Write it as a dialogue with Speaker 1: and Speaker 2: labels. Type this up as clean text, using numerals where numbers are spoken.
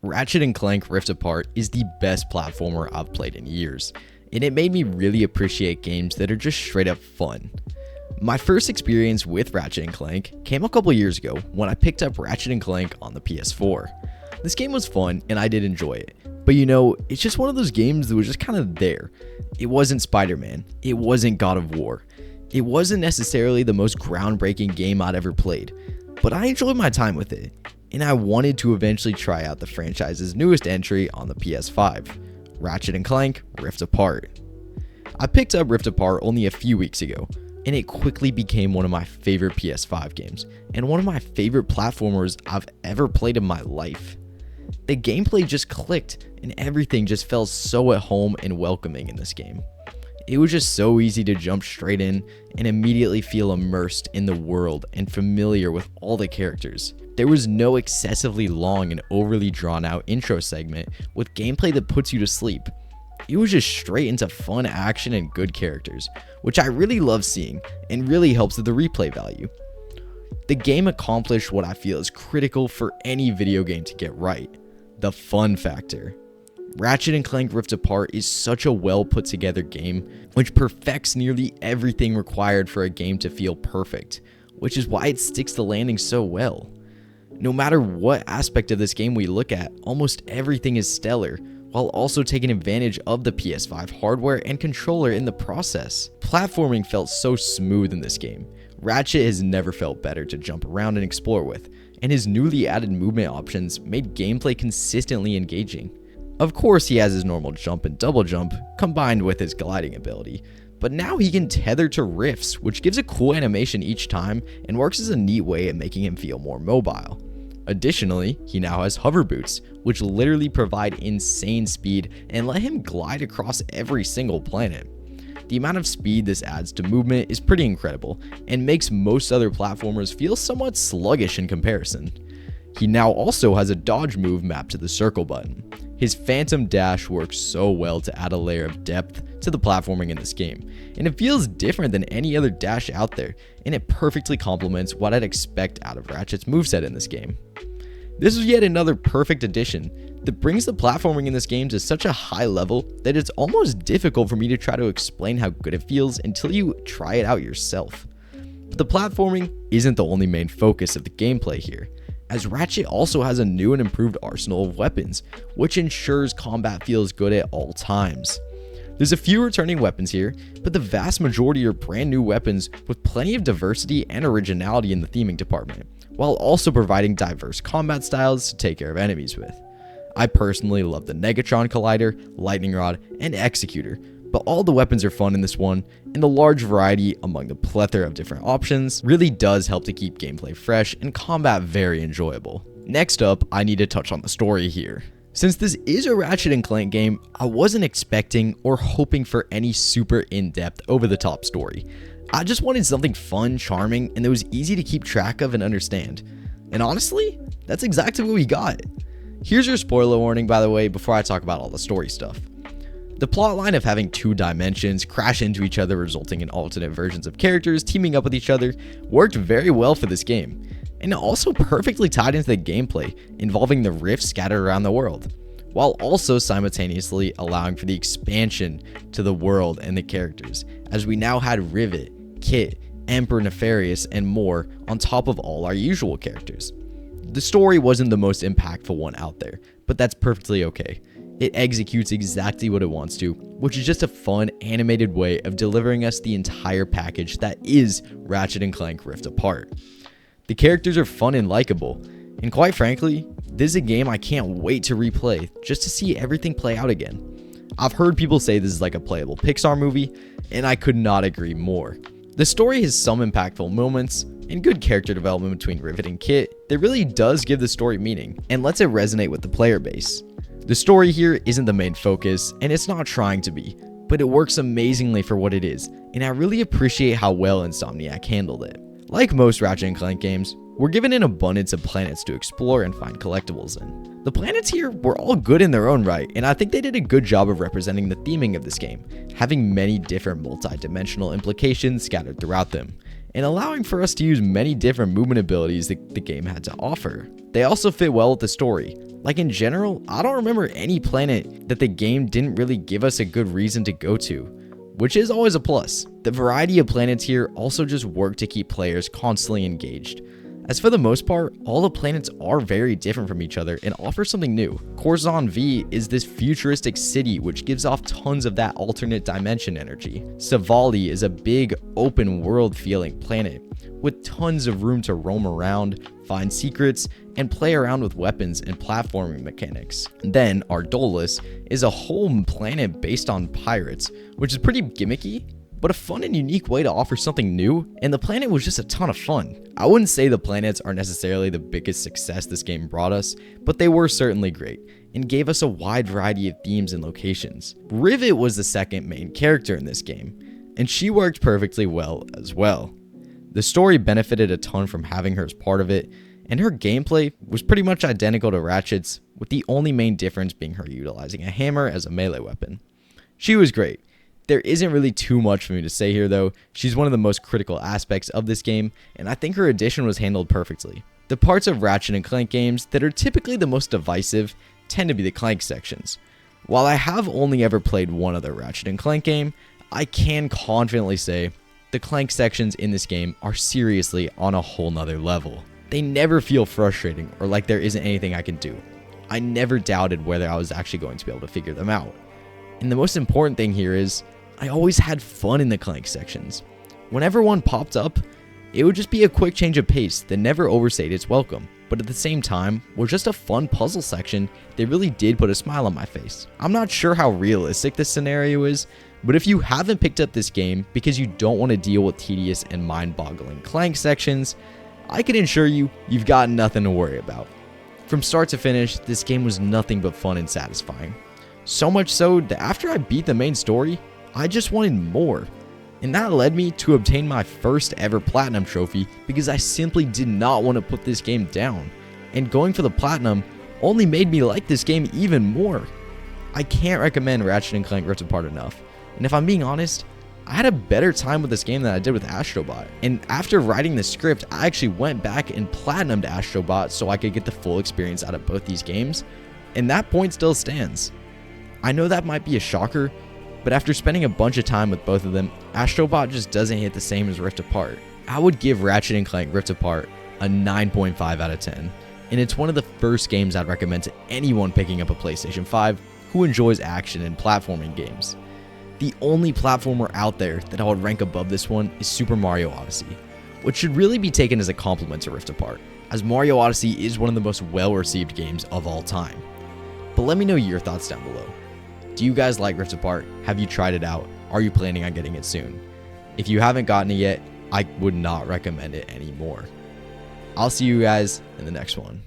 Speaker 1: Ratchet and Clank Rift Apart is the best platformer I've played in years, and it made me really appreciate games that are just straight up fun. My first experience with Ratchet and Clank came a couple years ago when I picked up Ratchet and Clank on the PS4. This game was fun and I did enjoy it, but it's just one of those games that was just kind of there. It wasn't Spider-Man, it wasn't God of War, it wasn't necessarily the most groundbreaking game I'd ever played, but I enjoyed my time with it, and I wanted to eventually try out the franchise's newest entry on the PS5, Ratchet and Clank Rift Apart. I picked up Rift Apart only a few weeks ago, and it quickly became one of my favorite PS5 games, and one of my favorite platformers I've ever played in my life. The gameplay just clicked, and everything just felt so at home and welcoming in this game. It was just so easy to jump straight in and immediately feel immersed in the world and familiar with all the characters. There was no excessively long and overly drawn out intro segment with gameplay that puts you to sleep. It was just straight into fun action and good characters, which I really love seeing and really helps with the replay value. The game accomplished what I feel is critical for any video game to get right: the fun factor. Ratchet and Clank Rift Apart is such a well put together game, which perfects nearly everything required for a game to feel perfect, which is why it sticks the landing so well. No matter what aspect of this game we look at, almost everything is stellar, while also taking advantage of the PS5 hardware and controller in the process. Platforming felt so smooth in this game. Ratchet has never felt better to jump around and explore with, and his newly added movement options made gameplay consistently engaging. Of course, he has his normal jump and double jump, combined with his gliding ability, but now he can tether to rifts, which gives a cool animation each time and works as a neat way of making him feel more mobile. Additionally, he now has hover boots, which literally provide insane speed and let him glide across every single planet. The amount of speed this adds to movement is pretty incredible and makes most other platformers feel somewhat sluggish in comparison. He now also has a dodge move mapped to the circle button. His Phantom Dash works so well to add a layer of depth to the platforming in this game, and it feels different than any other dash out there, and it perfectly complements what I'd expect out of Ratchet's moveset in this game. This is yet another perfect addition that brings the platforming in this game to such a high level that it's almost difficult for me to try to explain how good it feels until you try it out yourself. But the platforming isn't the only main focus of the gameplay here, as Ratchet also has a new and improved arsenal of weapons, which ensures combat feels good at all times. There's a few returning weapons here, but the vast majority are brand new weapons with plenty of diversity and originality in the theming department, while also providing diverse combat styles to take care of enemies with. I personally love the Negatron Collider, Lightning Rod, and Executor, but all the weapons are fun in this one, and the large variety among the plethora of different options really does help to keep gameplay fresh and combat very enjoyable. Next up, I need to touch on the story here. Since this is a Ratchet and Clank game, I wasn't expecting or hoping for any super in-depth, over-the-top story. I just wanted something fun, charming, and that was easy to keep track of and understand. And honestly, that's exactly what we got. Here's your spoiler warning, by the way, before I talk about all the story stuff. The plotline of having two dimensions crash into each other, resulting in alternate versions of characters teaming up with each other, worked very well for this game, and it also perfectly tied into the gameplay, involving the rifts scattered around the world, while also simultaneously allowing for the expansion to the world and the characters, as we now had Rivet, Kit, Emperor Nefarious, and more on top of all our usual characters. The story wasn't the most impactful one out there, but that's perfectly okay. It executes exactly what it wants to, which is just a fun, animated way of delivering us the entire package that is Ratchet and Clank Rift Apart. The characters are fun and likable, and quite frankly, this is a game I can't wait to replay just to see everything play out again. I've heard people say this is like a playable Pixar movie, and I could not agree more. The story has some impactful moments and good character development between Rivet and Kit that really does give the story meaning and lets it resonate with the player base. The story here isn't the main focus, and it's not trying to be, but it works amazingly for what it is, and I really appreciate how well Insomniac handled it. Like most Ratchet and Clank games, we're given an abundance of planets to explore and find collectibles in. The planets here were all good in their own right, and I think they did a good job of representing the theming of this game, having many different multi-dimensional implications scattered throughout them. and allowing for us to use many different movement abilities that the game had to offer. They also fit well with the story. Like in general, I don't remember any planet that the game didn't really give us a good reason to go to, which is always a plus. The variety of planets here also just work to keep players constantly engaged. As for the most part, all the planets are very different from each other and offer something new. Corzon V is this futuristic city which gives off tons of that alternate dimension energy. Savali is a big open world feeling planet with tons of room to roam around, find secrets, and play around with weapons and platforming mechanics. Then Ardolis is a whole planet based on pirates, which is pretty gimmicky, but a fun and unique way to offer something new, and the planet was just a ton of fun. I wouldn't say the planets are necessarily the biggest success this game brought us, but they were certainly great, and gave us a wide variety of themes and locations. Rivet was the second main character in this game, and she worked perfectly well as well. The story benefited a ton from having her as part of it, and her gameplay was pretty much identical to Ratchet's, with the only main difference being her utilizing a hammer as a melee weapon. She was great. There isn't really too much for me to say here though. She's one of the most critical aspects of this game, and I think her addition was handled perfectly. The parts of Ratchet and Clank games that are typically the most divisive tend to be the Clank sections. While I have only ever played one other Ratchet and Clank game, I can confidently say the Clank sections in this game are seriously on a whole nother level. They never feel frustrating or like there isn't anything I can do. I never doubted whether I was actually going to be able to figure them out. And the most important thing here is, I always had fun in the Clank sections. Whenever one popped up, it would just be a quick change of pace that never overstayed its welcome, but at the same time, was just a fun puzzle section that really did put a smile on my face. I'm not sure how realistic this scenario is, but if you haven't picked up this game because you don't want to deal with tedious and mind-boggling Clank sections, I can assure you, you've got nothing to worry about. From start to finish, this game was nothing but fun and satisfying. So much so that after I beat the main story, I just wanted more, and that led me to obtain my first ever platinum trophy because I simply did not want to put this game down, and going for the platinum only made me like this game even more. I can't recommend Ratchet and Clank Rift Apart enough, and if I'm being honest, I had a better time with this game than I did with Astrobot, and after writing the script, I actually went back and platinumed Astrobot so I could get the full experience out of both these games, and that point still stands. I know that might be a shocker, but after spending a bunch of time with both of them, Astrobot just doesn't hit the same as Rift Apart. I would give Ratchet and Clank Rift Apart a 9.5 out of 10, and it's one of the first games I'd recommend to anyone picking up a PlayStation 5 who enjoys action and platforming games. The only platformer out there that I would rank above this one is Super Mario Odyssey, which should really be taken as a compliment to Rift Apart, as Mario Odyssey is one of the most well-received games of all time. But let me know your thoughts down below. Do you guys like Rift Apart? Have you tried it out? Are you planning on getting it soon? If you haven't gotten it yet, I would not recommend it anymore. I'll see you guys in the next one.